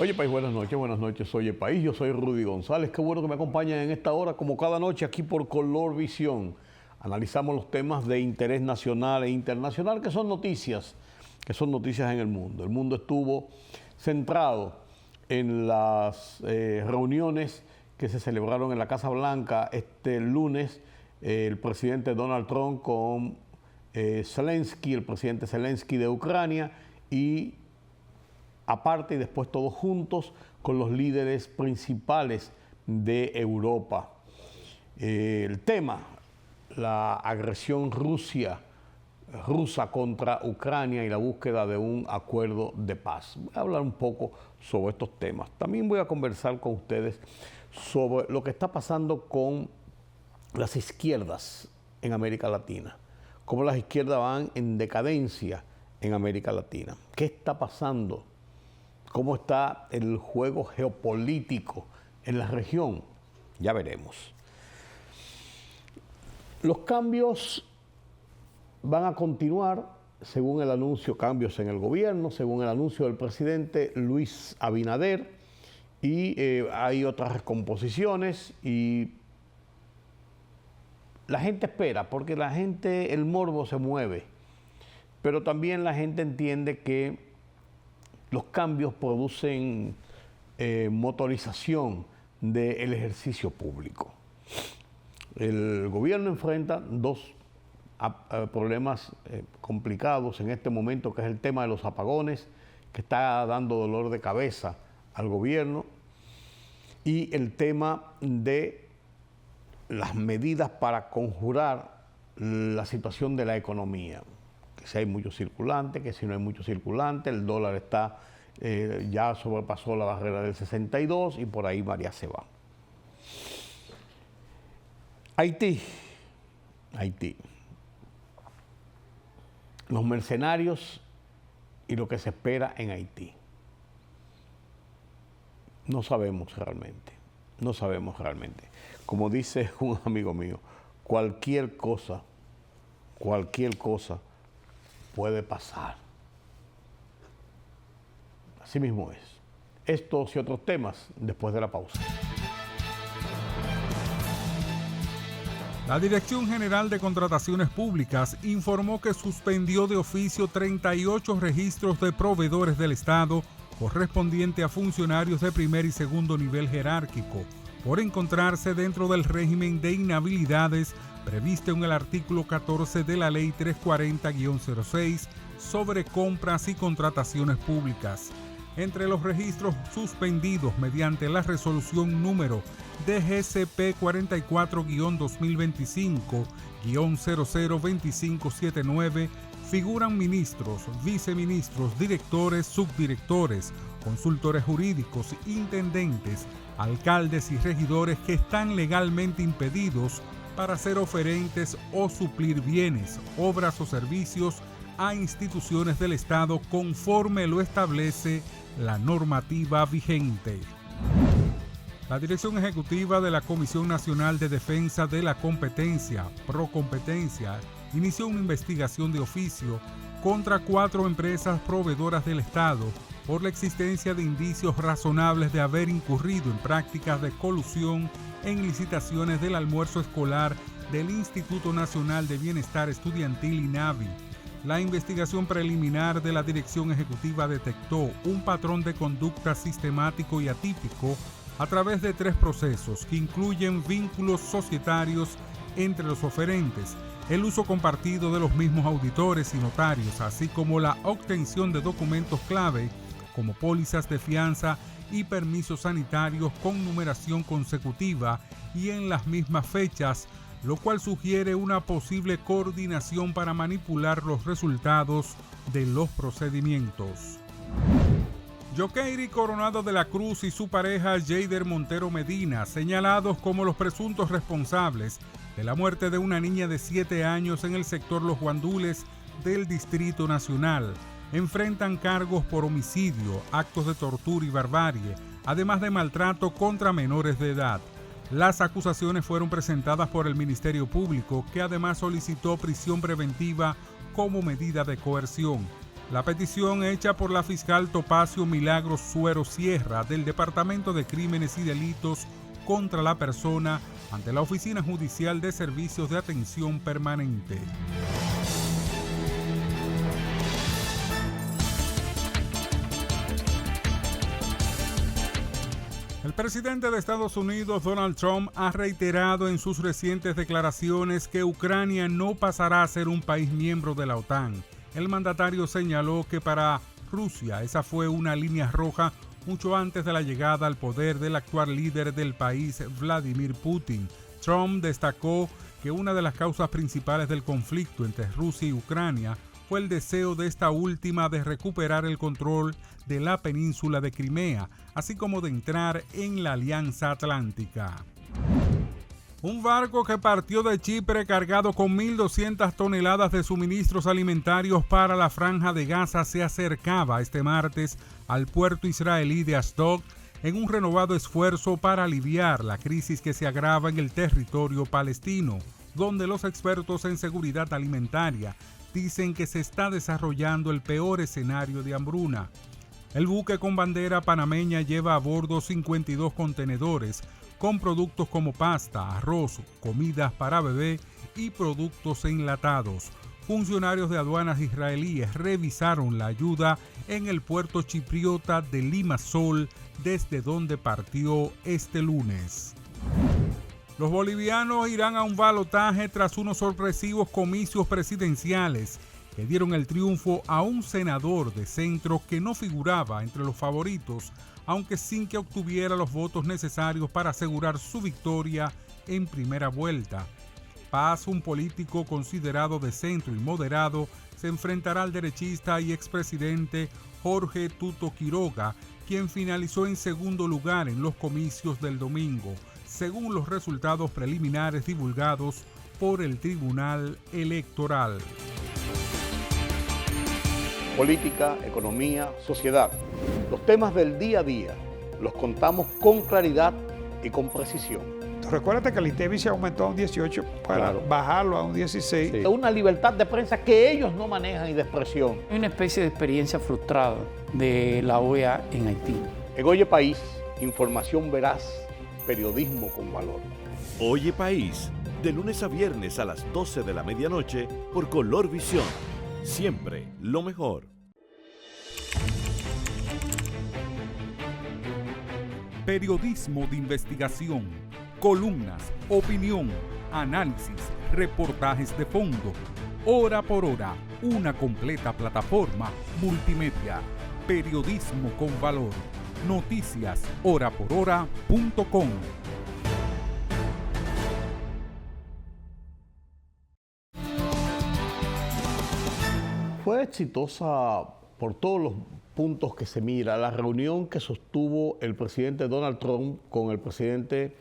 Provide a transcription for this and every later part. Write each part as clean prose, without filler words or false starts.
Oye País, buenas noches, oye País, yo soy Rudy González, qué bueno que me acompañan en esta hora, como cada noche aquí por Color Visión. Analizamos los temas de interés nacional e internacional que son noticias en el mundo. El mundo estuvo centrado en las reuniones que se celebraron en la Casa Blanca este lunes, el presidente Donald Trump con Zelensky, el presidente Zelensky de Ucrania, y aparte y después todos juntos con los líderes principales de Europa. El tema, la agresión rusa contra Ucrania y la búsqueda de un acuerdo de paz. Voy a hablar un poco sobre estos temas. También voy a conversar con ustedes sobre lo que está pasando con las izquierdas en América Latina, cómo las izquierdas van en decadencia en América Latina. ¿Qué está pasando? ¿Cómo está el juego geopolítico en la región? Ya veremos. Los cambios van a continuar según el anuncio, cambios en el gobierno, según el anuncio del presidente Luis Abinader, y hay otras recomposiciones y la gente espera, porque la gente, el morbo se mueve, pero también la gente entiende que los cambios producen motorización del ejercicio público. El gobierno enfrenta dos problemas complicados en este momento, que es el tema de los apagones, que está dando dolor de cabeza al gobierno, y el tema de las medidas para conjurar la situación de la economía. Que si hay mucho circulante, que si no hay mucho circulante, el dólar está ya sobrepasó la barrera del 62 y por ahí María se va. Haití. Los mercenarios y lo que se espera en Haití. No sabemos realmente. Como dice un amigo mío, cualquier cosa puede pasar. Así mismo es. Estos y otros temas después de la pausa. La Dirección General de Contrataciones Públicas informó que suspendió de oficio 38 registros de proveedores del Estado correspondiente a funcionarios de primer y segundo nivel jerárquico por encontrarse dentro del régimen de inhabilidades previsto en el artículo 14 de la Ley 340-06 sobre compras y contrataciones públicas. Entre los registros suspendidos mediante la resolución número DGCP 44-2025-002579 figuran ministros, viceministros, directores, subdirectores, consultores jurídicos, intendentes, alcaldes y regidores que están legalmente impedidos para ser oferentes o suplir bienes, obras o servicios a instituciones del Estado conforme lo establece la normativa vigente. La Dirección Ejecutiva de la Comisión Nacional de Defensa de la Competencia, Procompetencia, inició una investigación de oficio contra 4 empresas proveedoras del Estado por la existencia de indicios razonables de haber incurrido en prácticas de colusión en licitaciones del almuerzo escolar del Instituto Nacional de Bienestar Estudiantil INABI. La investigación preliminar de la Dirección Ejecutiva detectó un patrón de conducta sistemático y atípico a través de 3 procesos que incluyen vínculos societarios entre los oferentes, el uso compartido de los mismos auditores y notarios, así como la obtención de documentos clave como pólizas de fianza y permisos sanitarios con numeración consecutiva y en las mismas fechas, lo cual sugiere una posible coordinación para manipular los resultados de los procedimientos. Yokeiri Coronado de la Cruz y su pareja Jeider Montero Medina, señalados como los presuntos responsables de la muerte de una niña de 7 años en el sector Los Guandules del Distrito Nacional, enfrentan cargos por homicidio, actos de tortura y barbarie, además de maltrato contra menores de edad. Las acusaciones fueron presentadas por el Ministerio Público, que además solicitó prisión preventiva como medida de coerción. La petición hecha por la fiscal Topacio Milagros Suero Sierra del Departamento de Crímenes y Delitos contra la Persona ante la Oficina Judicial de Servicios de Atención Permanente. El presidente de Estados Unidos, Donald Trump, ha reiterado en sus recientes declaraciones que Ucrania no pasará a ser un país miembro de la OTAN. El mandatario señaló que para Rusia esa fue una línea roja mucho antes de la llegada al poder del actual líder del país, Vladimir Putin. Trump destacó que una de las causas principales del conflicto entre Rusia y Ucrania fue el deseo de esta última de recuperar el control de la península de Crimea, así como de entrar en la Alianza Atlántica. Un barco que partió de Chipre cargado con 1.200 toneladas de suministros alimentarios para la Franja de Gaza se acercaba este martes al puerto israelí de Ashdod en un renovado esfuerzo para aliviar la crisis que se agrava en el territorio palestino, donde los expertos en seguridad alimentaria dicen que se está desarrollando el peor escenario de hambruna. El buque con bandera panameña lleva a bordo 52 contenedores con productos como pasta, arroz, comidas para bebé y productos enlatados. Funcionarios de aduanas israelíes revisaron la ayuda en el puerto chipriota de Limassol, desde donde partió este lunes. Los bolivianos irán a un balotaje tras unos sorpresivos comicios presidenciales que dieron el triunfo a un senador de centro que no figuraba entre los favoritos, aunque sin que obtuviera los votos necesarios para asegurar su victoria en primera vuelta. Paz, un político considerado de centro y moderado, se enfrentará al derechista y expresidente Jorge Tuto Quiroga, quien finalizó en segundo lugar en los comicios del domingo, según los resultados preliminares divulgados por el Tribunal Electoral. Política, economía, sociedad. Los temas del día a día los contamos con claridad y con precisión. Recuérdate que el INTEVI se aumentó a un 18 para bajarlo a un 16. Sí. Una libertad de prensa que ellos no manejan y de expresión. Hay una especie de experiencia frustrada de la OEA en Haití. En Oye País, información veraz, periodismo con valor. Oye País, de lunes a viernes a las 12 de la medianoche por Color Visión. Siempre lo mejor. Periodismo de investigación, columnas, opinión, análisis, reportajes de fondo. Hora por hora, una completa plataforma multimedia. Periodismo con valor. Noticias horaporhora.com. Fue exitosa por todos los puntos que se mira la reunión que sostuvo el presidente Donald Trump con el presidente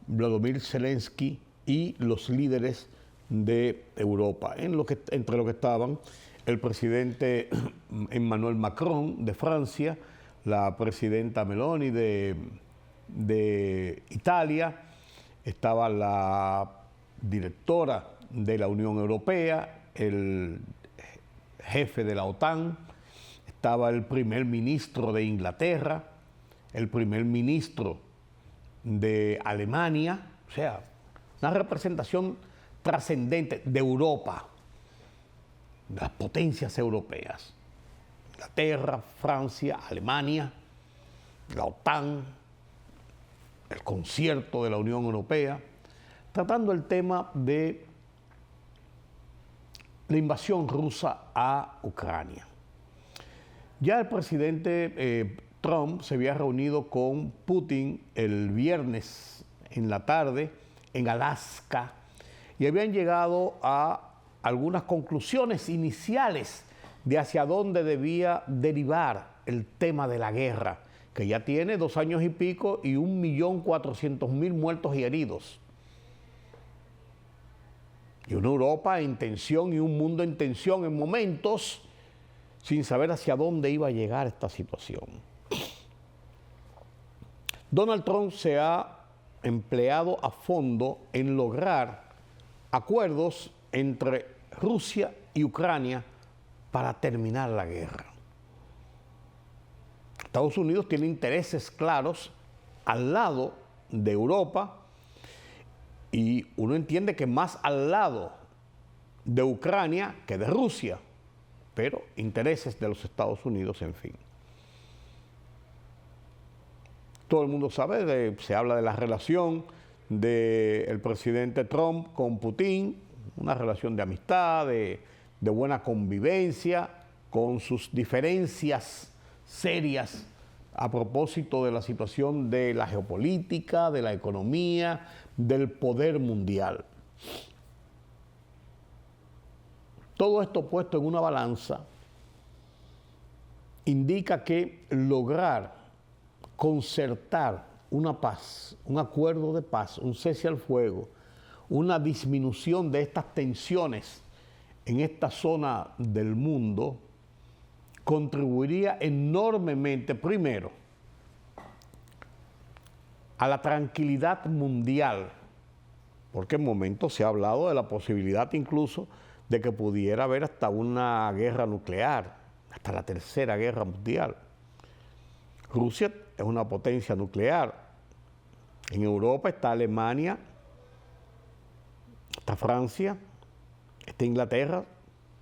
Volodymyr Zelensky y los líderes de Europa, entre los que estaban el presidente Emmanuel Macron de Francia, la presidenta Meloni de Italia, estaba la directora de la Unión Europea, el jefe de la OTAN, estaba el primer ministro de Inglaterra, el primer ministro de Alemania, o sea, una representación trascendente de Europa, de las potencias europeas, Inglaterra, Francia, Alemania, la OTAN, el concierto de la Unión Europea, tratando el tema de la invasión rusa a Ucrania. Ya el presidente Trump se había reunido con Putin el viernes en la tarde en Alaska y habían llegado a algunas conclusiones iniciales de hacia dónde debía derivar el tema de la guerra, que ya tiene 2 años y pico y 1.400.000 muertos y heridos. Y una Europa en tensión y un mundo en tensión en momentos, sin saber hacia dónde iba a llegar esta situación. Donald Trump se ha empleado a fondo en lograr acuerdos entre Rusia y Ucrania para terminar la guerra. Estados Unidos tiene intereses claros al lado de Europa y uno entiende que más al lado de Ucrania que de Rusia, pero intereses de los Estados Unidos, en fin. Todo el mundo sabe, se habla de la relación del presidente Trump con Putin, una relación de amistad, de buena convivencia, con sus diferencias serias a propósito de la situación de la geopolítica, de la economía, del poder mundial. Todo esto puesto en una balanza indica que lograr concertar una paz, un acuerdo de paz, un cese al fuego, una disminución de estas tensiones en esta zona del mundo, contribuiría enormemente, primero, a la tranquilidad mundial, porque en momentos se ha hablado de la posibilidad incluso de que pudiera haber hasta una guerra nuclear, hasta la tercera guerra mundial. Rusia es una potencia nuclear. En Europa está Alemania, está Francia, está Inglaterra,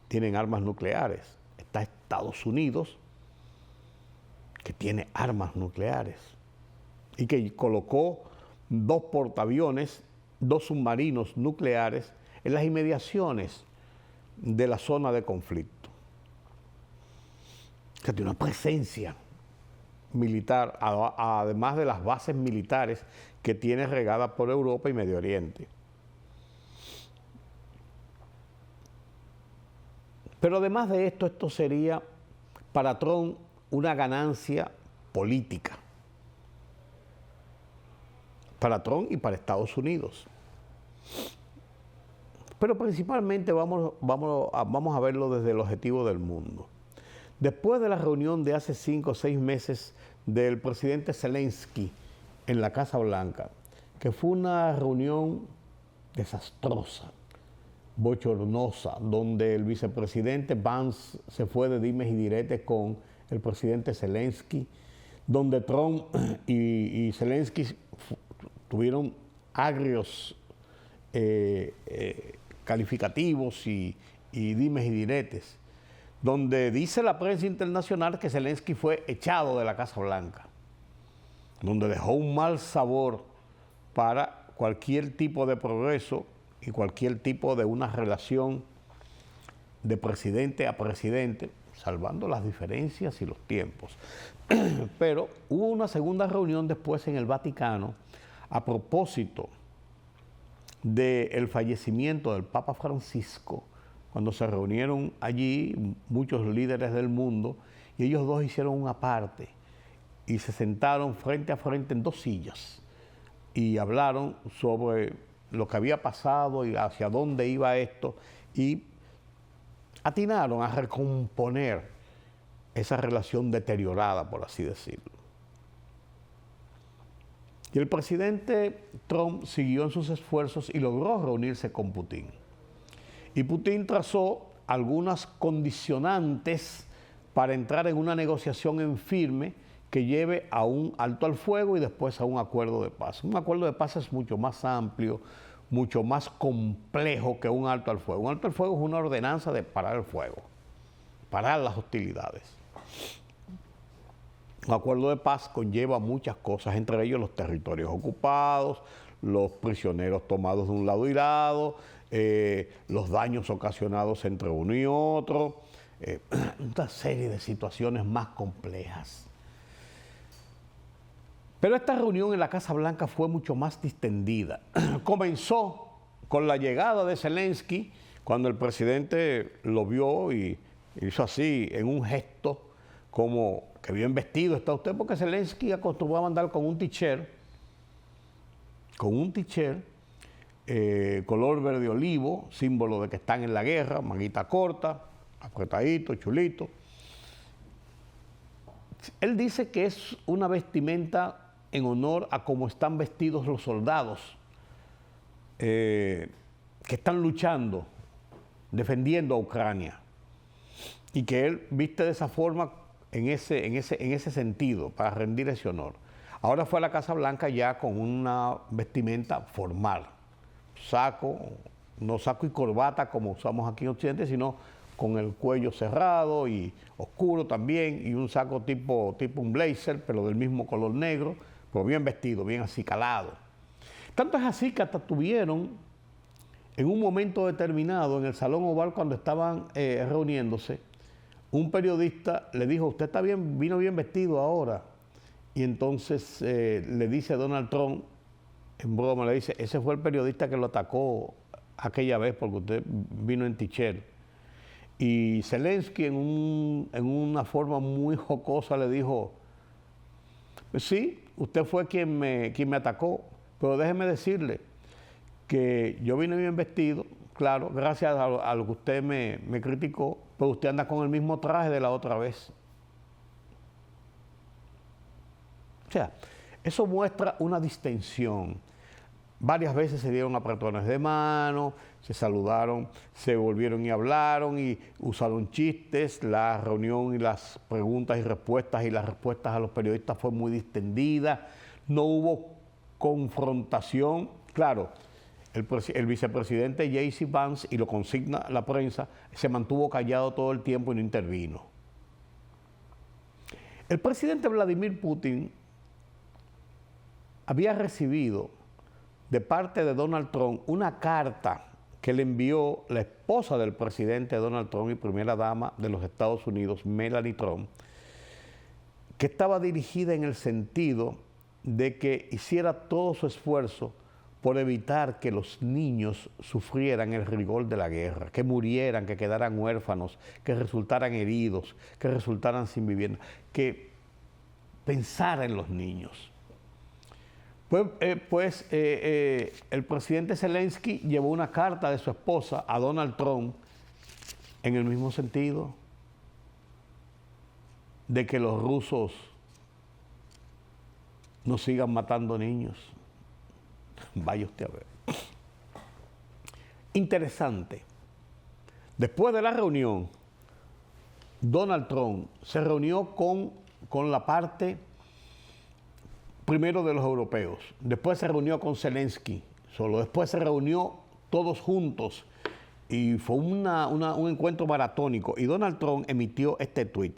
tienen armas nucleares. Está Estados Unidos, que tiene armas nucleares y que colocó 2 portaaviones, 2 submarinos nucleares en las inmediaciones de la zona de conflicto. O sea, tiene una presencia militar, además de las bases militares que tiene regadas por Europa y Medio Oriente. Pero además de esto, esto sería para Trump una ganancia política. Para Trump y para Estados Unidos. Pero principalmente vamos a verlo desde el objetivo del mundo. Después de la reunión de hace 5 o 6 meses del presidente Zelensky en la Casa Blanca, que fue una reunión desastrosa, bochornosa, donde el vicepresidente Vance se fue de dimes y diretes con el presidente Zelensky, donde Trump y Zelensky tuvieron agrios calificativos y dimes y diretes, donde dice la prensa internacional que Zelensky fue echado de la Casa Blanca, donde dejó un mal sabor para cualquier tipo de progreso y cualquier tipo de una relación de presidente a presidente, salvando las diferencias y los tiempos. Pero hubo una segunda reunión después en el Vaticano a propósito del fallecimiento del Papa Francisco, cuando se reunieron allí muchos líderes del mundo y ellos dos hicieron una parte y se sentaron frente a frente en 2 sillas y hablaron sobre lo que había pasado y hacia dónde iba esto y atinaron a recomponer esa relación deteriorada, por así decirlo. Y el presidente Trump siguió en sus esfuerzos y logró reunirse con Putin. Y Putin trazó algunas condicionantes para entrar en una negociación en firme que lleve a un alto al fuego y después a un acuerdo de paz. Un acuerdo de paz es mucho más amplio, mucho más complejo que un alto al fuego. Un alto al fuego es una ordenanza de parar el fuego, parar las hostilidades. Un acuerdo de paz conlleva muchas cosas, entre ellos los territorios ocupados, los prisioneros tomados de un lado y lado, los daños ocasionados entre uno y otro, una serie de situaciones más complejas. Pero esta reunión en la Casa Blanca fue mucho más distendida. Comenzó con la llegada de Zelensky, cuando el presidente lo vio y hizo así, en un gesto como que bien vestido está usted, porque Zelensky acostumbraba a andar con un t-shirt, color verde olivo, símbolo de que están en la guerra, manguita corta, apretadito, chulito. Él dice que es una vestimenta en honor a cómo están vestidos los soldados que están luchando, defendiendo a Ucrania. y que él viste de esa forma en ese sentido, para rendir ese honor. Ahora fue a la Casa Blanca ya con una vestimenta formal, saco, no saco y corbata como usamos aquí en Occidente, sino con el cuello cerrado y oscuro también, y un saco tipo un blazer, pero del mismo color negro, pero bien vestido, bien acicalado. Tanto es así que hasta tuvieron, en un momento determinado, en el Salón Oval, cuando estaban reuniéndose, un periodista le dijo, usted está bien, vino bien vestido ahora. Y entonces le dice a Donald Trump, en broma, le dice, ese fue el periodista que lo atacó aquella vez porque usted vino en t-shirt. Y Zelensky en una forma muy jocosa le dijo, sí, usted fue quien me atacó, pero déjeme decirle que yo vine bien vestido, claro, gracias a lo que usted me criticó, pero usted anda con el mismo traje de la otra vez. O sea, eso muestra una distensión. Varias veces se dieron apretones de mano, se saludaron, se volvieron y hablaron y usaron chistes. La reunión y las preguntas y las respuestas a los periodistas fue muy distendida. No hubo confrontación. Claro, el vicepresidente J.C. Vance, y lo consigna la prensa, se mantuvo callado todo el tiempo y no intervino. El presidente Vladimir Putin había recibido de parte de Donald Trump una carta que le envió la esposa del presidente Donald Trump y primera dama de los Estados Unidos, Melania Trump, que estaba dirigida en el sentido de que hiciera todo su esfuerzo por evitar que los niños sufrieran el rigor de la guerra, que murieran, que quedaran huérfanos, que resultaran heridos, que resultaran sin vivienda, que pensara en los niños. El presidente Zelensky llevó una carta de su esposa a Donald Trump en el mismo sentido de que los rusos no sigan matando niños. Vaya usted a ver. Interesante. Después de la reunión, Donald Trump se reunió con la parte primero de los europeos, después se reunió con Zelensky solo, después se reunió todos juntos y fue un encuentro maratónico. Y Donald Trump emitió este tweet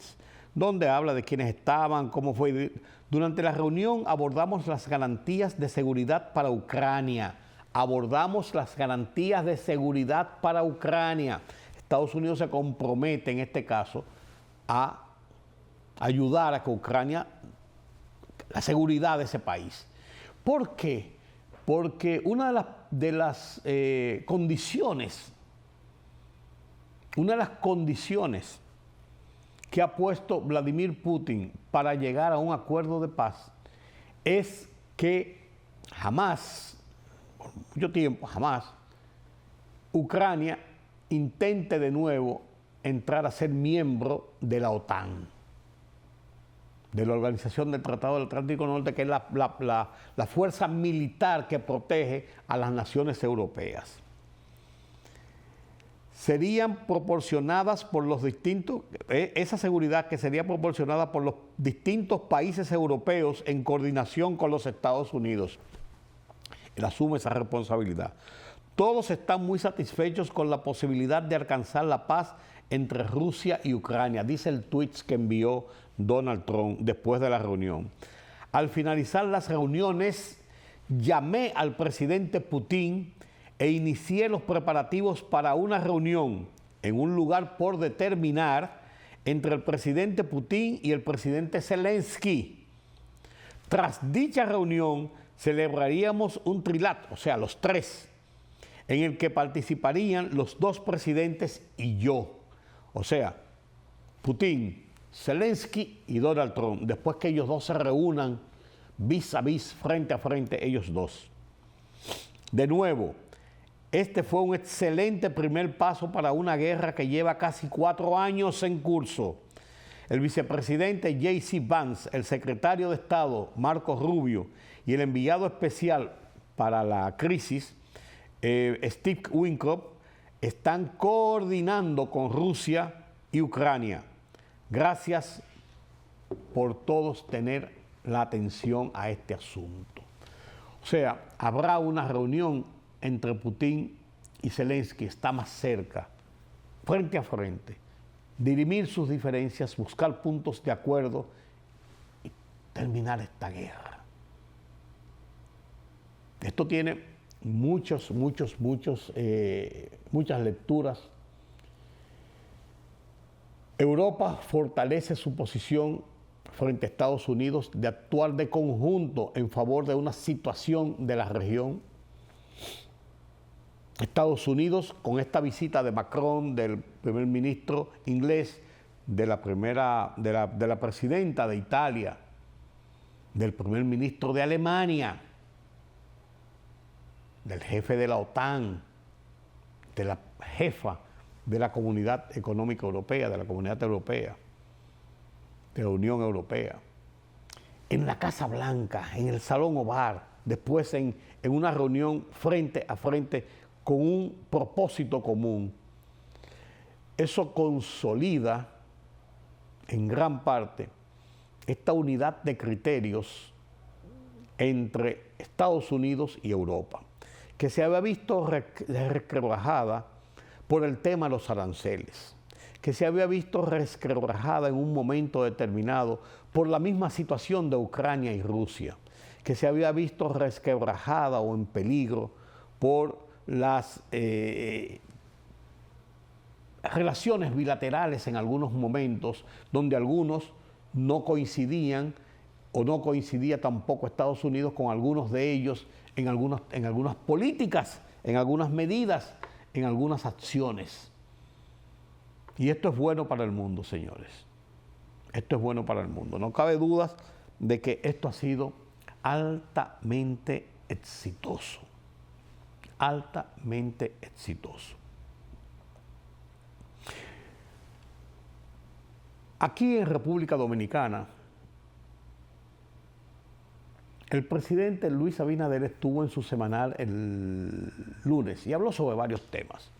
donde habla de quiénes estaban, cómo fue. Durante la reunión abordamos las garantías de seguridad para Ucrania. Abordamos las garantías de seguridad para Ucrania. Estados Unidos se compromete en este caso a ayudar a que Ucrania, la seguridad de ese país. ¿Por qué? Porque una de las condiciones que ha puesto Vladimir Putin para llegar a un acuerdo de paz es que jamás, por mucho tiempo, jamás, Ucrania intente de nuevo entrar a ser miembro de la OTAN, de la Organización del Tratado del Atlántico Norte, que es la fuerza militar que protege a las naciones europeas. Serían proporcionadas por los distintos, esa seguridad que sería proporcionada por los distintos países europeos en coordinación con los Estados Unidos. Él asume esa responsabilidad. Todos están muy satisfechos con la posibilidad de alcanzar la paz entre Rusia y Ucrania, dice el tweet que envió Donald Trump después de la reunión. Al finalizar las reuniones, llamé al presidente Putin e inicié los preparativos para una reunión en un lugar por determinar entre el presidente Putin y el presidente Zelensky. Tras dicha reunión, celebraríamos un trilato, o sea, los tres, en el que participarían los dos presidentes y yo. O sea, Putin, Zelensky y Donald Trump, después que ellos dos se reúnan vis a vis, frente a frente, ellos dos. De nuevo, este fue un excelente primer paso para una guerra que lleva casi 4 años en curso. El vicepresidente J.C. Vance, el secretario de Estado Marco Rubio y el enviado especial para la crisis, Steve Witkoff, están coordinando con Rusia y Ucrania. Gracias por todos tener la atención a este asunto. O sea, habrá una reunión entre Putin y Zelensky, está más cerca, frente a frente, dirimir sus diferencias, buscar puntos de acuerdo y terminar esta guerra. Esto tiene muchas lecturas. Europa fortalece su posición frente a Estados Unidos de actuar de conjunto en favor de una situación de la región. Estados Unidos, con esta visita de Macron, del primer ministro inglés, de la presidenta de Italia, del primer ministro de Alemania, del jefe de la OTAN, de la jefa de la Comunidad Económica Europea, de la Comunidad Europea, de la Unión Europea, en la Casa Blanca, en el Salón Oval, después en una reunión frente a frente con un propósito común. Eso consolida en gran parte esta unidad de criterios entre Estados Unidos y Europa, que se había visto resquebrajada por el tema de los aranceles, que se había visto resquebrajada en un momento determinado por la misma situación de Ucrania y Rusia, que se había visto resquebrajada o en peligro por las relaciones bilaterales en algunos momentos, donde algunos no coincidían o no coincidía tampoco Estados Unidos con algunos de ellos en algunas políticas, en algunas medidas, en algunas acciones. Y esto es bueno para el mundo, señores. Esto es bueno para el mundo. No cabe dudas de que esto ha sido altamente exitoso. Altamente exitoso. Aquí en República Dominicana, el presidente Luis Abinader estuvo en su semanal el lunes y habló sobre varios temas.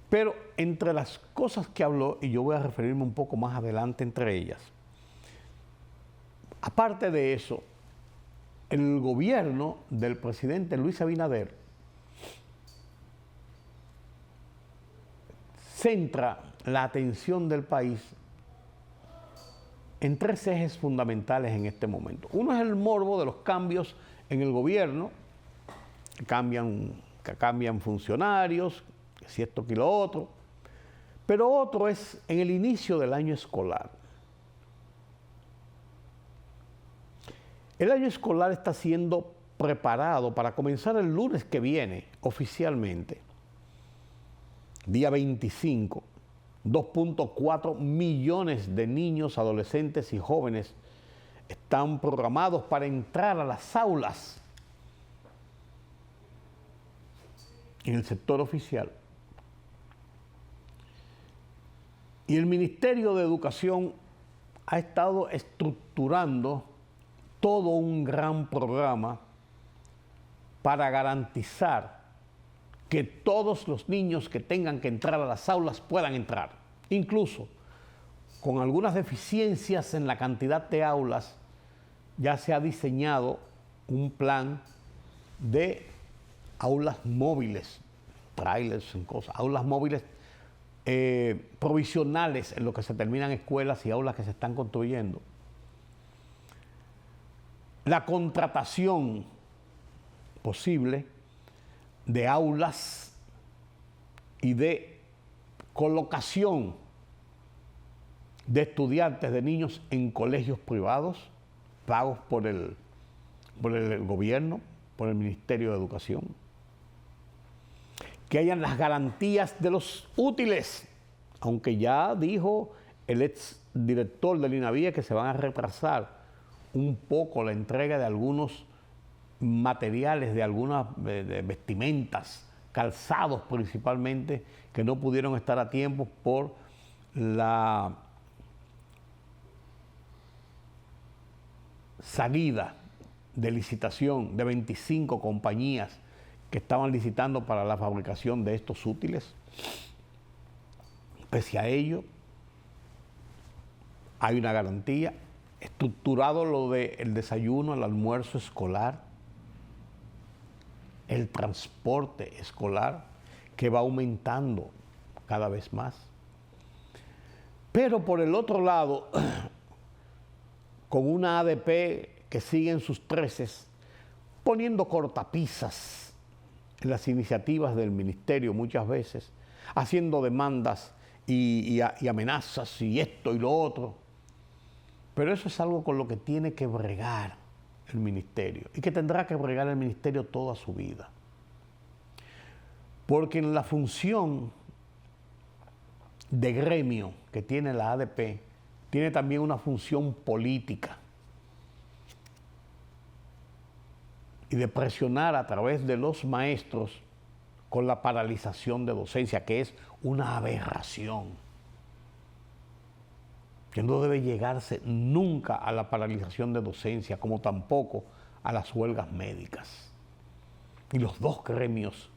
Pero entre las cosas que habló, y yo voy a referirme un poco más adelante entre ellas, aparte de eso, el gobierno del presidente Luis Abinader centra la atención del país en tres ejes fundamentales en este momento. Uno es el morbo de los cambios en el gobierno, que cambian funcionarios, que si esto que lo otro, pero otro es en el inicio del año escolar. El año escolar está siendo preparado para comenzar el lunes que viene, oficialmente, día 25. 2.4 millones de niños, adolescentes y jóvenes están programados para entrar a las aulas en el sector oficial. Y el Ministerio de Educación ha estado estructurando todo un gran programa para garantizar que todos los niños que tengan que entrar a las aulas puedan entrar, incluso con algunas deficiencias en la cantidad de aulas. Ya se ha diseñado un plan de aulas móviles, trailers en cosas, aulas móviles provisionales en lo que se terminan escuelas y aulas que se están construyendo. La contratación posible de aulas y de colocación de estudiantes, de niños en colegios privados, pagos por el gobierno, por el Ministerio de Educación. Que hayan las garantías de los útiles, aunque ya dijo el ex director del INAVIE que se van a retrasar un poco la entrega de algunos materiales, de algunas vestimentas, calzados principalmente, que no pudieron estar a tiempo por la salida de licitación de 25 compañías que estaban licitando para la fabricación de estos útiles. Pese a ello, hay una garantía, estructurado lo del desayuno, el almuerzo escolar, el transporte escolar, que va aumentando cada vez más. Pero por el otro lado, con una ADP que sigue en sus treces, poniendo cortapisas en las iniciativas del ministerio muchas veces, haciendo demandas y amenazas y esto y lo otro. Pero eso es algo con lo que tiene que bregar el ministerio y que tendrá que bregar el ministerio toda su vida. Porque en la función de gremio que tiene la ADP, tiene también una función política y de presionar a través de los maestros con la paralización de docencia, que es una aberración, que no debe llegarse nunca a la paralización de docencia, como tampoco a las huelgas médicas. Y los dos gremios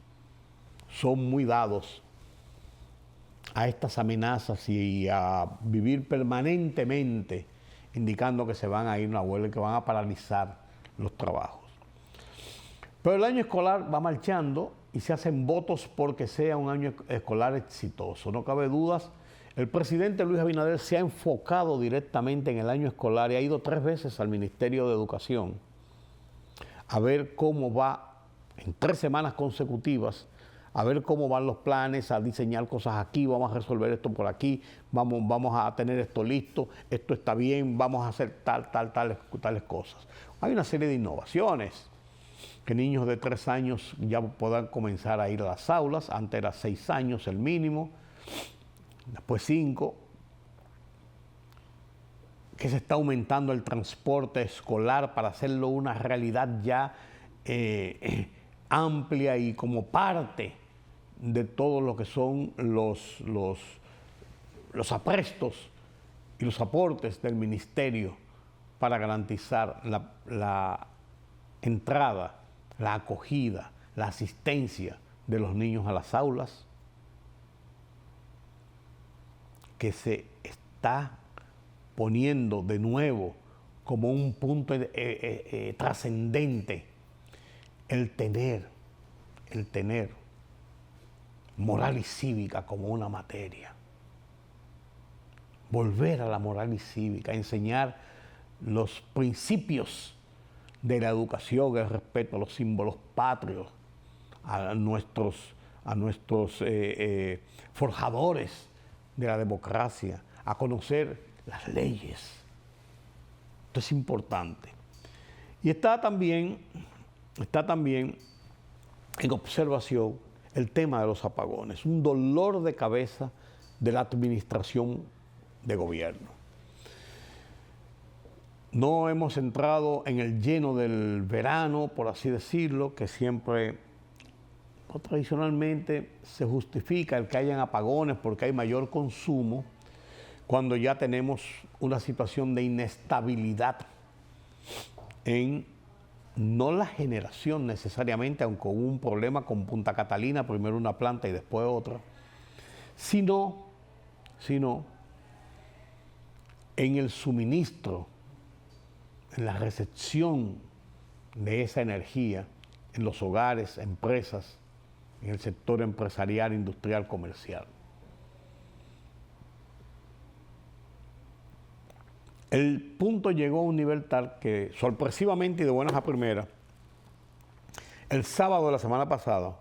son muy dados a estas amenazas y a vivir permanentemente indicando que se van a ir a una huelga y que van a paralizar los trabajos. Pero el año escolar va marchando y se hacen votos porque sea un año escolar exitoso. No cabe dudas, el presidente Luis Abinader se ha enfocado directamente en el año escolar y ha ido 3 veces al Ministerio de Educación a ver cómo va en 3 semanas consecutivas, a ver cómo van los planes, a diseñar cosas aquí, vamos a resolver esto por aquí, vamos a tener esto listo, esto está bien, vamos a hacer tales cosas. Hay una serie de innovaciones, que niños de 3 años ya puedan comenzar a ir a las aulas, antes era 6 años el mínimo, después 5, que se está aumentando el transporte escolar para hacerlo una realidad ya amplia y como parte de todo lo que son los aprestos y los aportes del ministerio para garantizar la entrada, la acogida, la asistencia de los niños a las aulas, que se está poniendo de nuevo como un punto trascendente el tener moral y cívica como una materia. Volver a la moral y cívica, enseñar los principios de la educación, el respeto a los símbolos patrios, a nuestros forjadores de la democracia, a conocer las leyes. Esto es importante. Y está también en observación el tema de los apagones, un dolor de cabeza de la administración de gobierno. No hemos entrado en el lleno del verano, por así decirlo, que siempre o tradicionalmente se justifica el que hayan apagones porque hay mayor consumo, cuando ya tenemos una situación de inestabilidad en no la generación necesariamente, aunque hubo un problema con Punta Catalina, primero una planta y después otra, sino en el suministro, en la recepción de esa energía en los hogares, empresas, en el sector empresarial, industrial, comercial. El punto llegó a un nivel tal que, sorpresivamente y de buenas a primeras, el sábado de la semana pasada,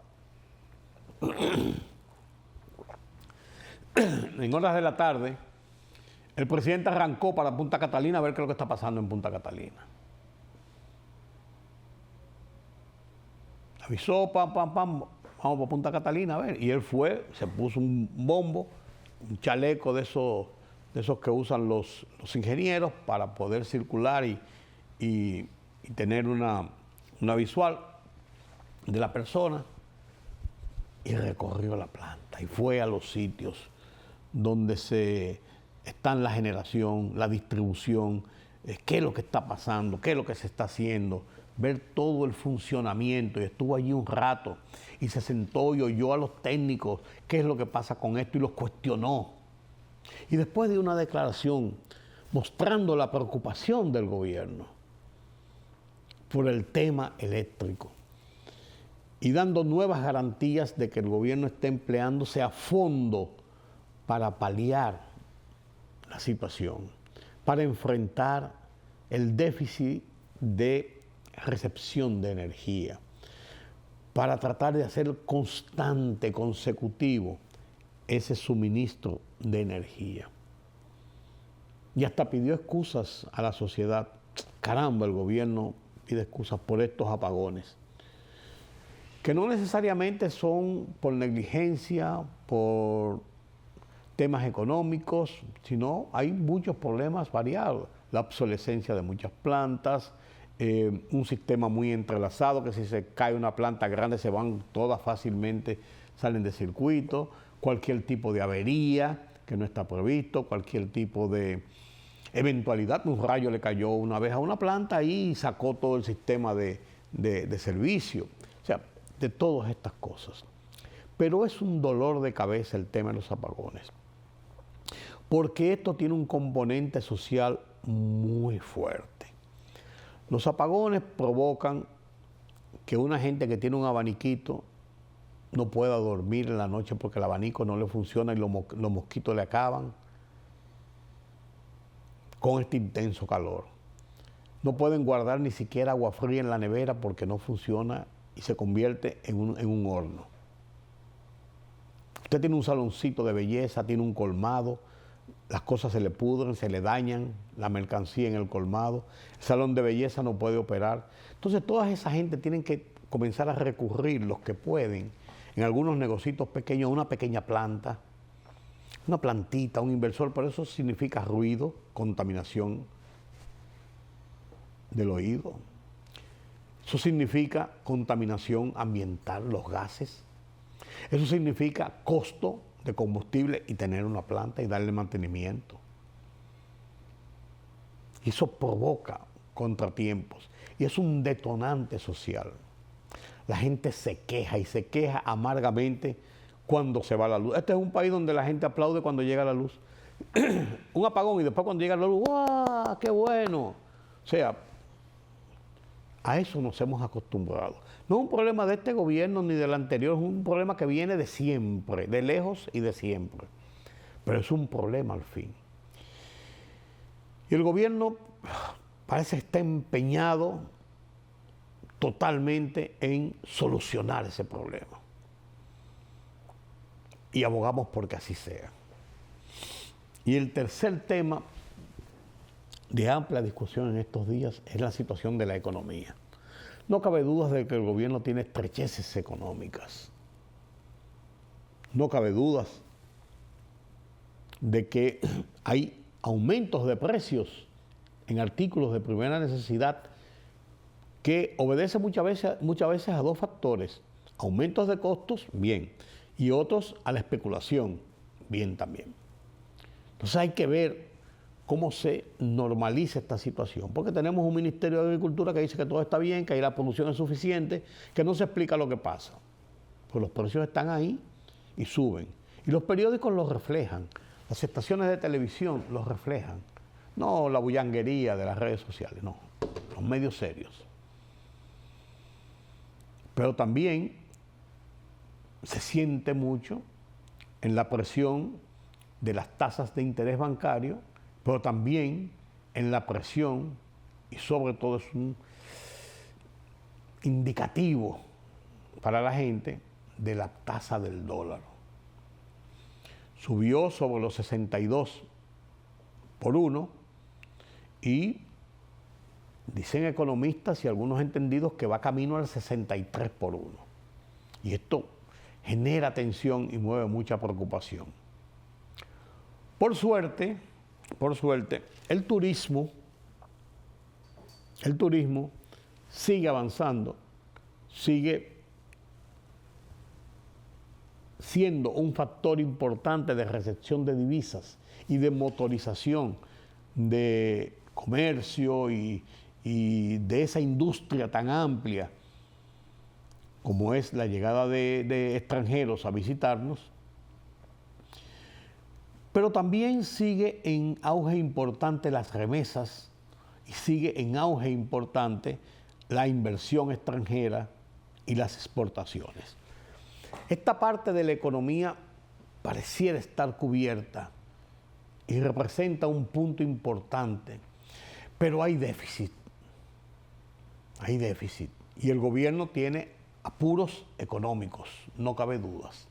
en horas de la tarde, el presidente arrancó para Punta Catalina a ver qué es lo que está pasando en Punta Catalina. Avisó, vamos para Punta Catalina a ver. Y él fue, se puso un bombo, un chaleco de esos que usan los ingenieros para poder circular y tener una visual de la persona, y recorrió la planta y fue a los sitios donde están la generación, la distribución, qué es lo que está pasando, qué es lo que se está haciendo, ver todo el funcionamiento, y estuvo allí un rato y se sentó y oyó a los técnicos qué es lo que pasa con esto y los cuestionó. Y después de una declaración mostrando la preocupación del gobierno por el tema eléctrico y dando nuevas garantías de que el gobierno esté empleándose a fondo para paliar la situación, para enfrentar el déficit de recepción de energía, para tratar de hacer constante, consecutivo, ese suministro de energía. Y hasta pidió excusas a la sociedad. Caramba, el gobierno pide excusas por estos apagones, que no necesariamente son por negligencia, por temas económicos, sino hay muchos problemas variados. La obsolescencia de muchas plantas, un sistema muy entrelazado, que si se cae una planta grande se van todas fácilmente, salen de circuito, cualquier tipo de avería que no está previsto, cualquier tipo de eventualidad. Un rayo le cayó una vez a una planta y sacó todo el sistema de servicio. O sea, de todas estas cosas. Pero es un dolor de cabeza el tema de los apagones, porque esto tiene un componente social muy fuerte. Los apagones provocan que una gente que tiene un abaniquito no pueda dormir en la noche porque el abanico no le funciona y los mosquitos le acaban con este intenso calor. No pueden guardar ni siquiera agua fría en la nevera porque no funciona y se convierte en un horno. Usted tiene un saloncito de belleza, tiene un colmado, las cosas se le pudren, se le dañan, la mercancía en el colmado, el salón de belleza no puede operar. Entonces toda esa gente tienen que comenzar a recurrir, los que pueden, en algunos negocios pequeños, a una pequeña planta, una plantita, un inversor, pero eso significa ruido, contaminación del oído. Eso significa contaminación ambiental, los gases. Eso significa costo de combustible y tener una planta y darle mantenimiento. Y eso provoca contratiempos y es un detonante social. La gente se queja y se queja amargamente cuando se va la luz. Este es un país donde la gente aplaude cuando llega la luz. Un apagón y después cuando llega la luz, ¡guau! ¡Qué bueno! O sea, a eso nos hemos acostumbrado. No es un problema de este gobierno ni del anterior, es un problema que viene de siempre, de lejos y de siempre. Pero es un problema al fin. Y el gobierno parece estar empeñado totalmente en solucionar ese problema. Y abogamos porque así sea. Y el tercer tema de amplia discusión en estos días es la situación de la economía. No cabe duda de que el gobierno tiene estrecheces económicas. No cabe dudas de que hay aumentos de precios en artículos de primera necesidad que obedecen muchas veces a dos factores. Aumentos de costos, bien, y otros a la especulación, bien también. Entonces hay que ver cómo se normaliza esta situación, porque tenemos un Ministerio de Agricultura que dice que todo está bien, que ahí la producción es suficiente, que no se explica lo que pasa. Pues los precios están ahí y suben. Y los periódicos los reflejan, las estaciones de televisión los reflejan. No la bullanguería de las redes sociales, no, los medios serios. Pero también se siente mucho en la presión de las tasas de interés bancario, pero también en la presión, y sobre todo es un indicativo para la gente, de la tasa del dólar. Subió sobre los 62 por 1 y dicen economistas y algunos entendidos que va camino al 63 por 1. Y esto genera tensión y mueve mucha preocupación. Por suerte, el turismo sigue avanzando, sigue siendo un factor importante de recepción de divisas y de motorización de comercio y de esa industria tan amplia como es la llegada de extranjeros a visitarnos. Pero también sigue en auge importante las remesas y sigue en auge importante la inversión extranjera y las exportaciones. Esta parte de la economía pareciera estar cubierta y representa un punto importante, pero hay déficit. Hay déficit y el gobierno tiene apuros económicos, no cabe dudas.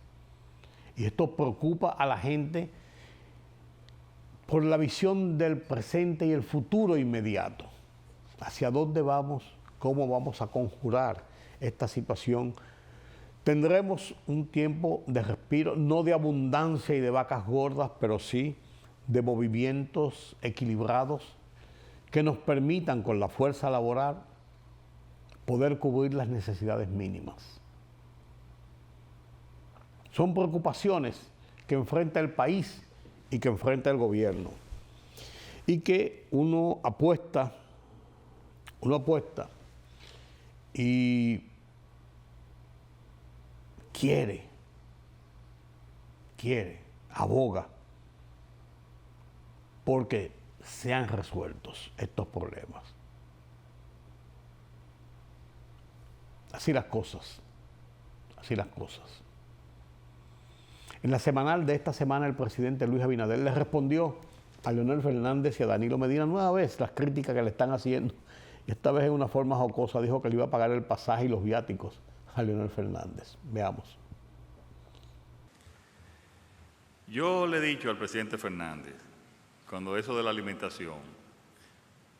Y esto preocupa a la gente por la visión del presente y el futuro inmediato. ¿Hacia dónde vamos? ¿Cómo vamos a conjurar esta situación? Tendremos un tiempo de respiro, no de abundancia y de vacas gordas, pero sí de movimientos equilibrados que nos permitan con la fuerza laboral poder cubrir las necesidades mínimas. Son preocupaciones que enfrenta el país y que enfrenta el gobierno y que uno apuesta y aboga porque sean resueltos estos problemas. Así las cosas. En la semanal de esta semana, el presidente Luis Abinader le respondió a Leonel Fernández y a Danilo Medina nueva vez las críticas que le están haciendo. Y esta vez en una forma jocosa dijo que le iba a pagar el pasaje y los viáticos a Leonel Fernández. Veamos. Yo le he dicho al presidente Fernández, cuando eso de la alimentación,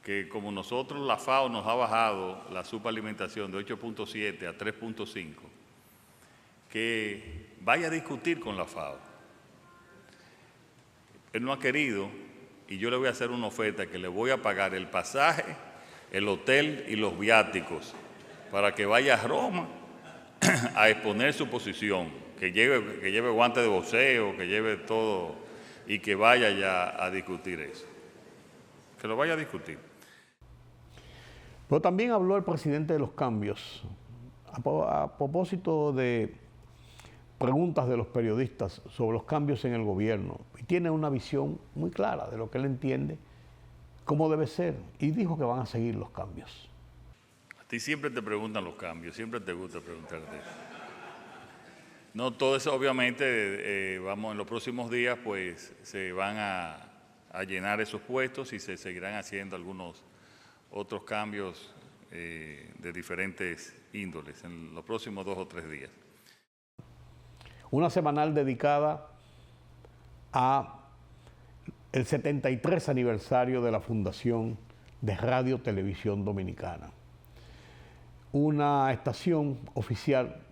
que como nosotros la FAO nos ha bajado la superalimentación de 8.7 a 3.5, que vaya a discutir con la FAO. Él no ha querido y yo le voy a hacer una oferta que le voy a pagar el pasaje, el hotel y los viáticos para que vaya a Roma a exponer su posición, que lleve guantes de boxeo, que lleve todo y que vaya ya a discutir eso. Que lo vaya a discutir. Pero también habló el presidente de los cambios. A propósito de preguntas de los periodistas sobre los cambios en el gobierno, y tiene una visión muy clara de lo que él entiende cómo debe ser, y dijo que van a seguir los cambios. A ti siempre te preguntan los cambios, siempre te gusta preguntarte. No, todo eso obviamente, en los próximos días pues se van a llenar esos puestos y se seguirán haciendo algunos otros cambios de diferentes índoles en los próximos 2 o 3 días. Una semanal dedicada a el 73 aniversario de la Fundación de Radio Televisión Dominicana. Una estación oficial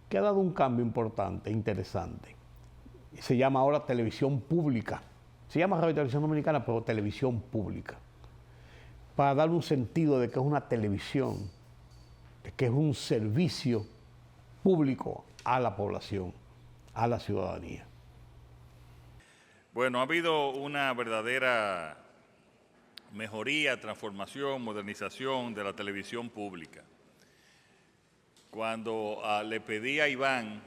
que ha dado un cambio importante, interesante. Se llama ahora Televisión Pública. Se llama Radio Televisión Dominicana, pero Televisión Pública. Para dar un sentido de que es una televisión, de que es un servicio público a la población, a la ciudadanía. Bueno, ha habido una verdadera mejoría, transformación, modernización de la televisión pública. Cuando le pedí a Iván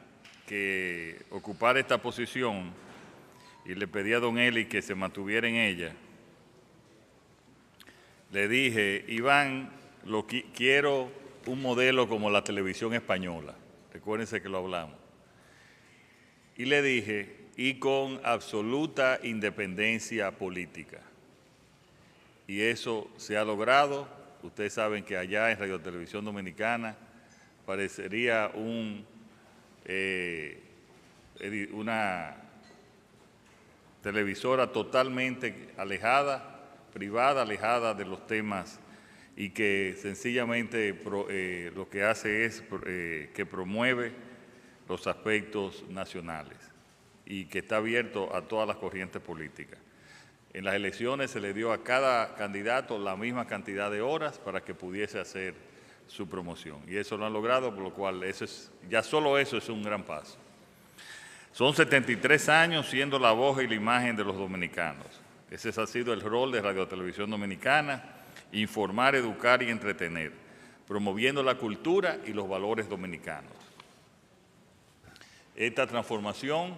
que ocupara esta posición y le pedí a don Eli que se mantuviera en ella, le dije, Iván, quiero un modelo como la televisión española. Recuérdense que lo hablamos. Y le dije, y con absoluta independencia política. Y eso se ha logrado. Ustedes saben que allá en Radio Televisión Dominicana parecería una televisora totalmente alejada, privada, alejada de los temas y que sencillamente lo que hace es que promueve los aspectos nacionales y que está abierto a todas las corrientes políticas. En las elecciones se le dio a cada candidato la misma cantidad de horas para que pudiese hacer su promoción. Y eso lo han logrado, por lo cual ya solo eso es un gran paso. Son 73 años siendo la voz y la imagen de los dominicanos. Ese ha sido el rol de Radio Televisión Dominicana, informar, educar y entretener, promoviendo la cultura y los valores dominicanos. Esta transformación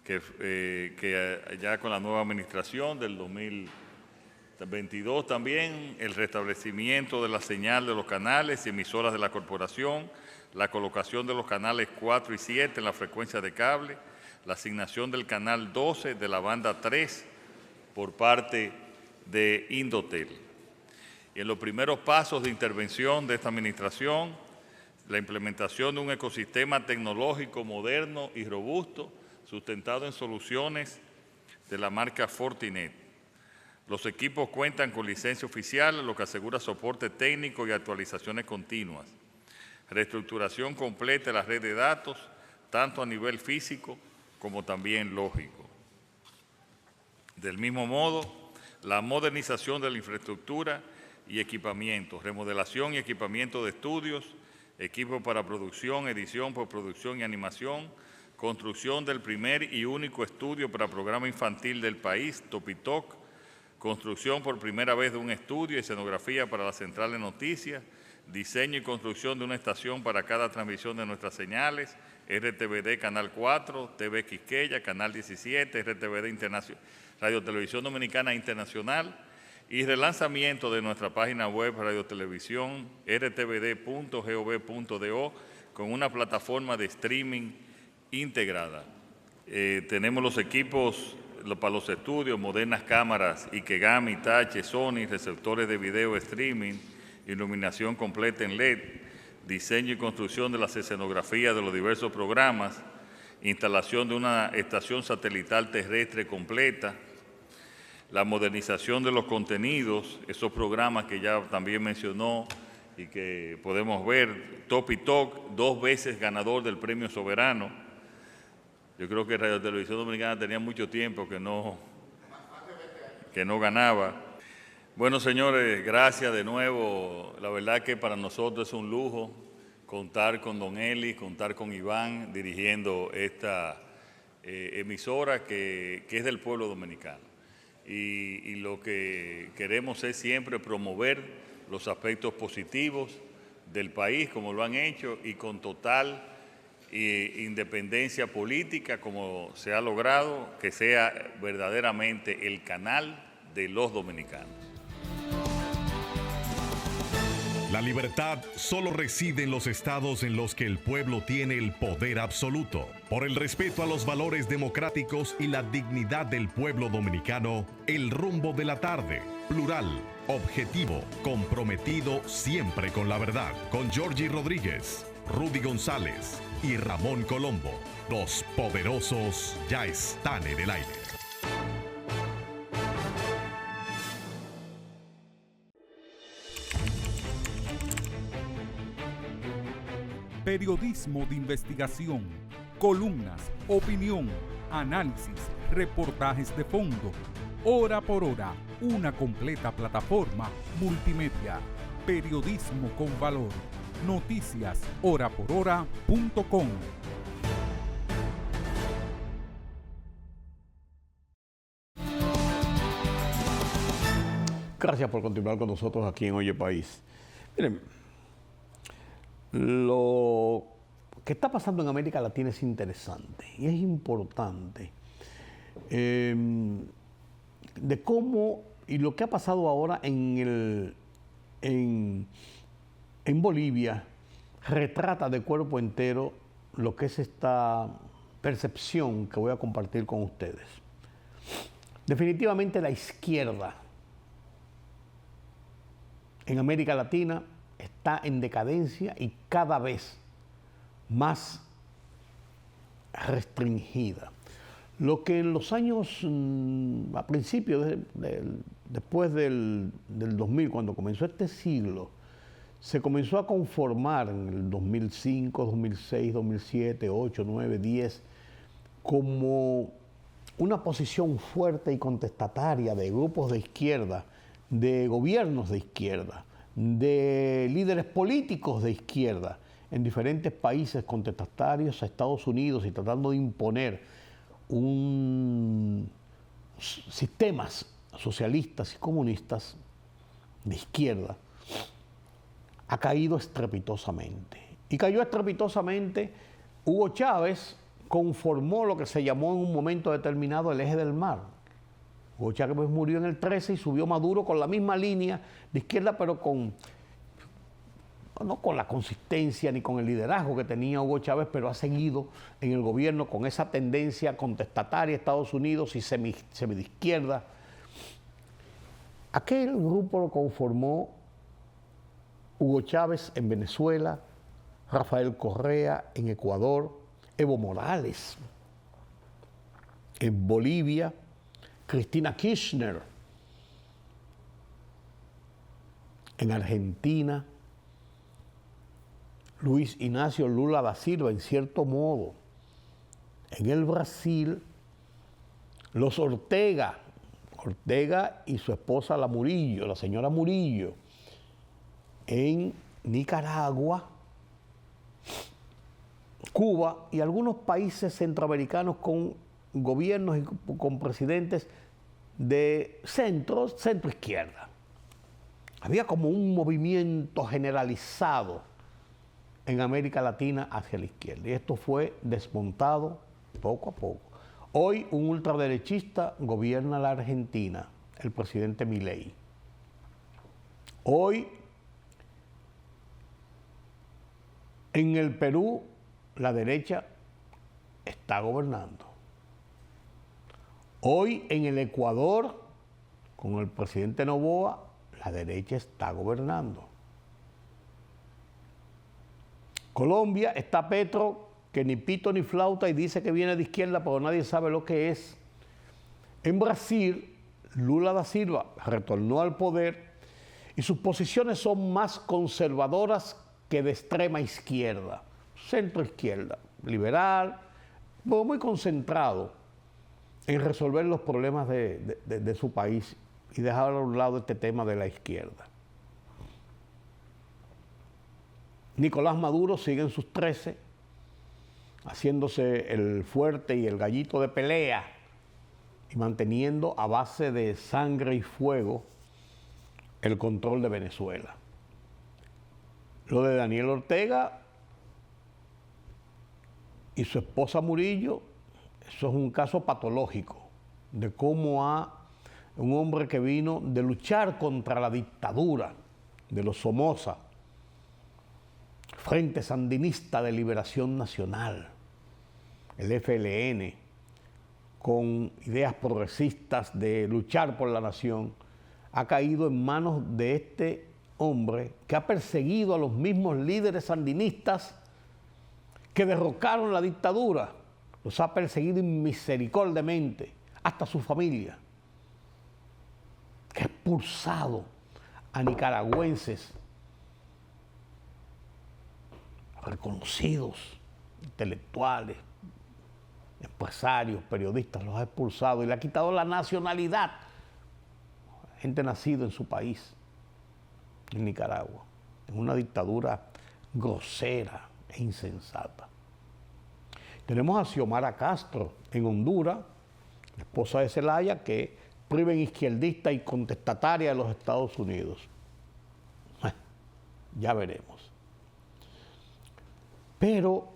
que ya con la nueva administración del 2022 también, el restablecimiento de la señal de los canales y emisoras de la corporación, la colocación de los canales 4 y 7 en la frecuencia de cable, la asignación del canal 12 de la banda 3 por parte de Indotel. Y en los primeros pasos de intervención de esta administración, la implementación de un ecosistema tecnológico moderno y robusto, sustentado en soluciones de la marca Fortinet. Los equipos cuentan con licencia oficial, lo que asegura soporte técnico y actualizaciones continuas. Reestructuración completa de la red de datos, tanto a nivel físico como también lógico. Del mismo modo, la modernización de la infraestructura y equipamiento, remodelación y equipamiento de estudios, equipos para producción, edición, postproducción y animación, construcción del primer y único estudio para programa infantil del país, Topitok, construcción por primera vez de un estudio y escenografía para la central de noticias, diseño y construcción de una estación para cada transmisión de nuestras señales, RTVD Canal 4, TV Quisqueya, Canal 17, RTVD Internacional, Radio Televisión Dominicana Internacional, y relanzamiento de nuestra página web Radio Televisión, rtvd.gov.do, con una plataforma de streaming integrada. Tenemos los equipos para los estudios, modernas cámaras, Ikegami, Hitachi, Sony, receptores de video streaming, iluminación completa en LED, diseño y construcción de las escenografías de los diversos programas, instalación de una estación satelital terrestre completa, la modernización de los contenidos, esos programas que ya también mencionó y que podemos ver, Topitok, 2 veces ganador del Premio Soberano. Yo creo que Radio Televisión Dominicana tenía mucho tiempo que no ganaba. Bueno, señores, gracias de nuevo. La verdad que para nosotros es un lujo contar con don Eli, contar con Iván dirigiendo esta emisora que es del pueblo dominicano. Y lo que queremos es siempre promover los aspectos positivos del país, como lo han hecho, y con total independencia política, como se ha logrado, que sea verdaderamente el canal de los dominicanos. La libertad solo reside en los estados en los que el pueblo tiene el poder absoluto. Por el respeto a los valores democráticos y la dignidad del pueblo dominicano, El Rumbo de la Tarde, plural, objetivo, comprometido siempre con la verdad. Con Georgie Rodríguez, Rudy González y Ramón Colombo. Los poderosos ya están en el aire. Periodismo de investigación, columnas, opinión, análisis, reportajes de fondo. Hora por hora, una completa plataforma multimedia. Periodismo con valor. Noticias horaporhora.com. Gracias por continuar con nosotros aquí en Oye País. Miren, lo que está pasando en América Latina es interesante y es importante de cómo y lo que ha pasado ahora en Bolivia retrata de cuerpo entero lo que es esta percepción que voy a compartir con ustedes. Definitivamente la izquierda en América Latina está en decadencia y cada vez más restringida. Lo que en los años, a principios, después del 2000, cuando comenzó este siglo, se comenzó a conformar en el 2005, 2006, 2007, 2008, 2009, 2010, como una posición fuerte y contestataria de grupos de izquierda, de gobiernos de izquierda, de líderes políticos de izquierda en diferentes países contestatarios a Estados Unidos y tratando de imponer sistemas socialistas y comunistas de izquierda, ha caído estrepitosamente. Y cayó estrepitosamente Hugo Chávez, conformó lo que se llamó en un momento determinado el eje del mar. Hugo Chávez murió en el 13 y subió Maduro con la misma línea de izquierda, pero no con la consistencia ni con el liderazgo que tenía Hugo Chávez, pero ha seguido en el gobierno con esa tendencia contestataria a Estados Unidos y semi de izquierda. Aquel grupo lo conformó Hugo Chávez en Venezuela, Rafael Correa en Ecuador, Evo Morales en Bolivia, Cristina Kirchner en Argentina, Luis Ignacio Lula da Silva, en cierto modo, en el Brasil, los Ortega y su esposa la Murillo, la señora Murillo, en Nicaragua, Cuba y algunos países centroamericanos con gobiernos y con presidentes de centro izquierda. Había como un movimiento generalizado en América Latina hacia la izquierda y esto fue desmontado poco a poco. Hoy un ultraderechista gobierna la Argentina, el presidente Milei. Hoy en el Perú la derecha está gobernando. Hoy en el Ecuador, con el presidente Noboa, la derecha está gobernando. Colombia está Petro, que ni pito ni flauta y dice que viene de izquierda, pero nadie sabe lo que es. En Brasil, Lula da Silva retornó al poder y sus posiciones son más conservadoras que de extrema izquierda, centro izquierda, liberal, pero muy concentrado en resolver los problemas de su país y dejar a un lado este tema de la izquierda. Nicolás Maduro sigue en sus 13, haciéndose el fuerte y el gallito de pelea y manteniendo a base de sangre y fuego el control de Venezuela. Lo de Daniel Ortega y su esposa Murillo, eso es un caso patológico de cómo un hombre que vino de luchar contra la dictadura de los Somoza, Frente Sandinista de Liberación Nacional, el FLN, con ideas progresistas de luchar por la nación, ha caído en manos de este hombre que ha perseguido a los mismos líderes sandinistas que derrocaron la dictadura, los ha perseguido inmisericordiamente, hasta su familia, que ha expulsado a nicaragüenses reconocidos, intelectuales, empresarios, periodistas, los ha expulsado y le ha quitado la nacionalidad. Gente nacida en su país, en Nicaragua, en una dictadura grosera e insensata. Tenemos a Xiomara Castro en Honduras, la esposa de Zelaya, que es priven izquierdista y contestataria de los Estados Unidos. Ya veremos. Pero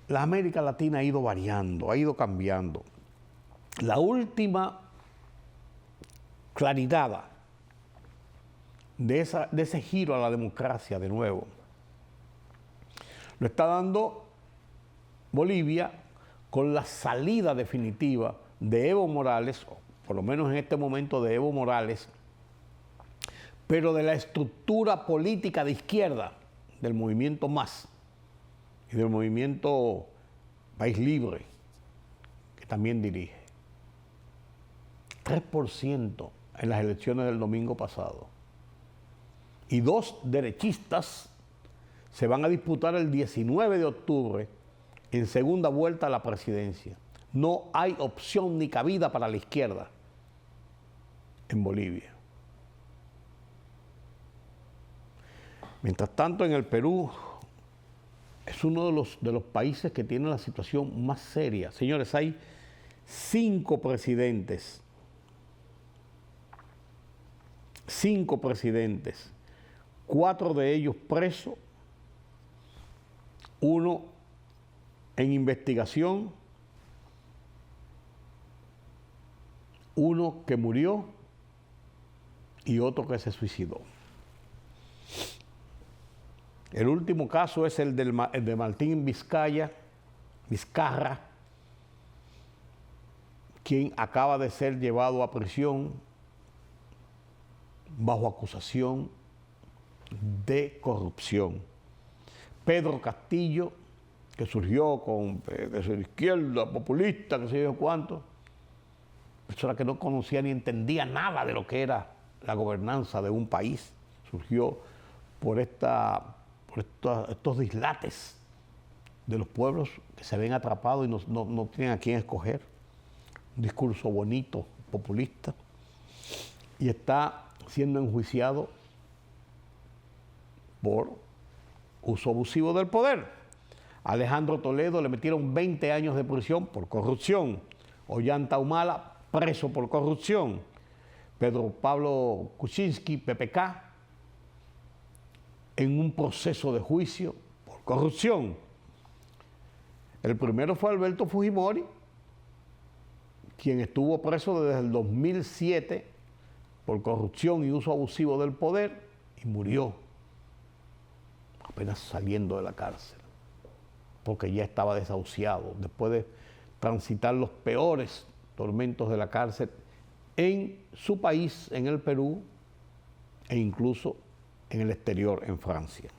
la América Latina ha ido variando, ha ido cambiando. La última claridad de ese giro a la democracia de nuevo lo está dando Bolivia con la salida definitiva de Evo Morales, o por lo menos en este momento de Evo Morales, pero de la estructura política de izquierda del movimiento MAS y del movimiento País Libre, que también dirige. 3% en las elecciones del domingo pasado. Y 2 derechistas se van a disputar el 19 de octubre en segunda vuelta a la presidencia. No hay opción ni cabida para la izquierda en Bolivia. Mientras tanto, en el Perú es uno de los países que tiene la situación más seria. Señores, hay 5 presidentes. 5 presidentes. 4 de ellos presos. 1 en investigación, uno que murió y otro que se suicidó. El último caso es el de Martín Vizcarra, quien acaba de ser llevado a prisión bajo acusación de corrupción. Pedro Castillo, que surgió de ser izquierda, populista, que sé yo cuánto, persona que no conocía ni entendía nada de lo que era la gobernanza de un país, surgió por estos dislates de los pueblos que se ven atrapados y no tienen a quién escoger. Un discurso bonito, populista, y está siendo enjuiciado por uso abusivo del poder. A Alejandro Toledo le metieron 20 años de prisión por corrupción. Ollanta Humala, preso por corrupción. Pedro Pablo Kuczynski, PPK, en un proceso de juicio por corrupción. El primero fue Alberto Fujimori, quien estuvo preso desde el 2007 por corrupción y uso abusivo del poder y murió apenas saliendo de la cárcel, porque ya estaba desahuciado después de transitar los peores tormentos de la cárcel en su país, en el Perú, e incluso en el exterior, en Francia.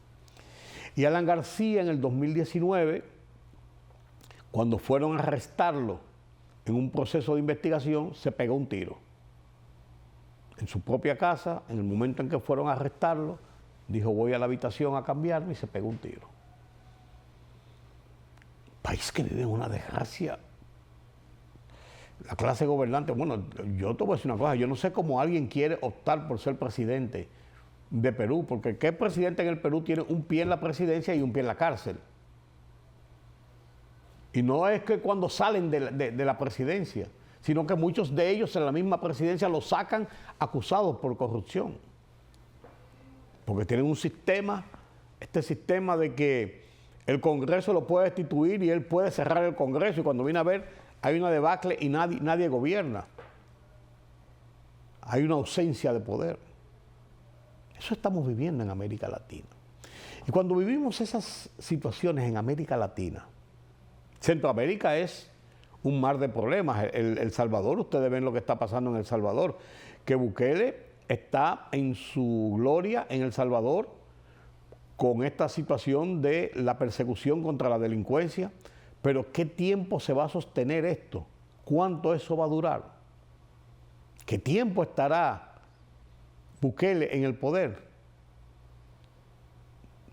Y Alan García, en el 2019, cuando fueron a arrestarlo en un proceso de investigación, se pegó un tiro. En su propia casa, en el momento en que fueron a arrestarlo, dijo: voy a la habitación a cambiarme, y se pegó un tiro. País que vive en una desgracia. La clase gobernante, bueno, yo te voy a decir una cosa, yo no sé cómo alguien quiere optar por ser presidente de Perú, porque ¿qué presidente en el Perú tiene un pie en la presidencia y un pie en la cárcel? Y no es que cuando salen de la presidencia, sino que muchos de ellos en la misma presidencia los sacan acusados por corrupción. Porque tienen un sistema, este sistema de que el Congreso lo puede destituir y él puede cerrar el Congreso, y cuando viene a ver hay una debacle y nadie gobierna. Hay una ausencia de poder. Eso estamos viviendo en América Latina. Y cuando vivimos esas situaciones en América Latina, Centroamérica es un mar de problemas. El Salvador, ustedes ven lo que está pasando en El Salvador, que Bukele está en su gloria en El Salvador con esta situación de la persecución contra la delincuencia, pero ¿qué tiempo se va a sostener esto? ¿Cuánto eso va a durar? ¿Qué tiempo estará Bukele en el poder?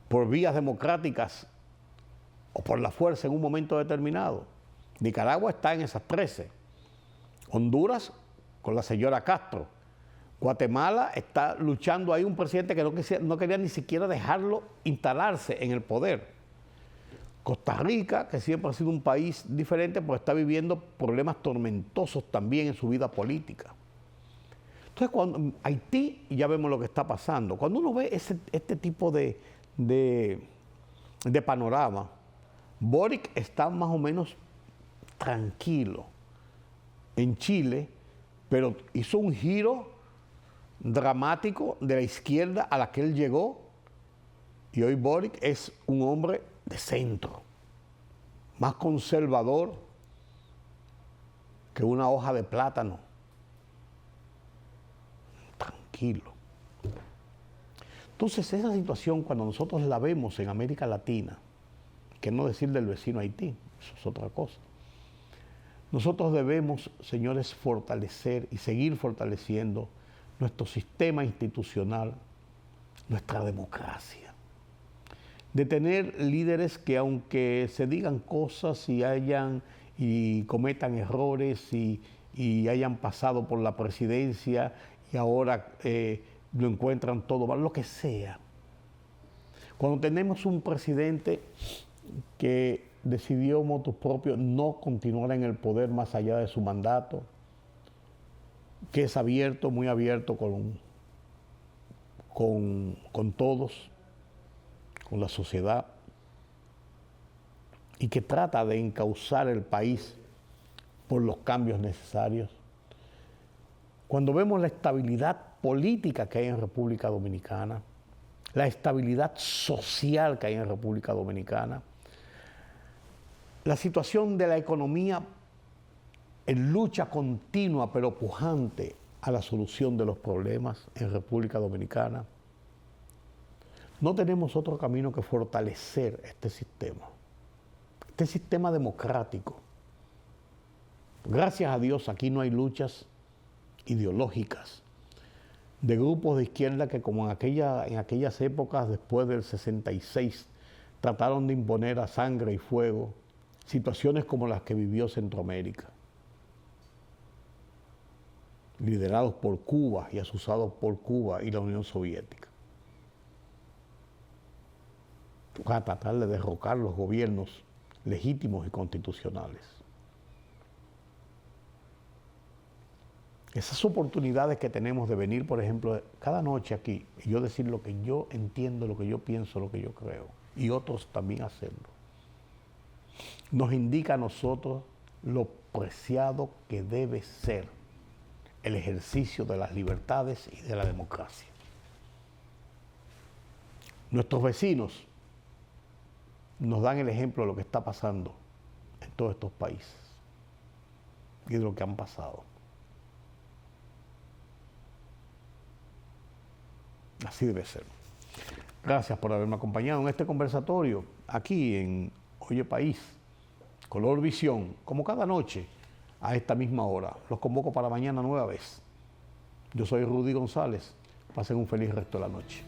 ¿Por vías democráticas o por la fuerza en un momento determinado? Nicaragua está en esas 13. Honduras con la señora Castro. Guatemala está luchando ahí un presidente que no quería ni siquiera dejarlo instalarse en el poder. Costa Rica, que siempre ha sido un país diferente, pues está viviendo problemas tormentosos también en su vida política. Entonces, cuando Haití, ya vemos lo que está pasando. Cuando uno ve este tipo de panorama, Boric está más o menos tranquilo en Chile, pero hizo un giro dramático de la izquierda a la que él llegó, y hoy Boric es un hombre de centro, más conservador que una hoja de plátano. Tranquilo. Entonces, esa situación, cuando nosotros la vemos en América Latina, que no decir del vecino Haití, eso es otra cosa. Nosotros debemos, señores, fortalecer y seguir fortaleciendo nuestro sistema institucional, nuestra democracia. De tener líderes que, aunque se digan cosas y cometan errores y hayan pasado por la presidencia y ahora lo encuentran todo mal, lo que sea. Cuando tenemos un presidente que decidió motu propio no continuar en el poder más allá de su mandato, que es abierto, muy abierto con todos, con la sociedad, y que trata de encauzar el país por los cambios necesarios. Cuando vemos la estabilidad política que hay en República Dominicana, la estabilidad social que hay en República Dominicana, la situación de la economía en lucha continua pero pujante a la solución de los problemas en República Dominicana, no tenemos otro camino que fortalecer este sistema democrático. Gracias a Dios aquí no hay luchas ideológicas de grupos de izquierda que, como en aquellas épocas después del 66, trataron de imponer a sangre y fuego situaciones como las que vivió Centroamérica, liderados por Cuba y asusados por Cuba y la Unión Soviética. Para tratar de derrocar los gobiernos legítimos y constitucionales. Esas oportunidades que tenemos de venir, por ejemplo, cada noche aquí, y yo decir lo que yo entiendo, lo que yo pienso, lo que yo creo, y otros también hacerlo, nos indica a nosotros lo preciado que debe ser el ejercicio de las libertades y de la democracia. Nuestros vecinos nos dan el ejemplo de lo que está pasando en todos estos países y de lo que han pasado. Así debe ser. Gracias por haberme acompañado en este conversatorio aquí en Oye País, Color Visión, como cada noche a esta misma hora. Los convoco para mañana nueva vez. Yo soy Rudy González. Pasen un feliz resto de la noche.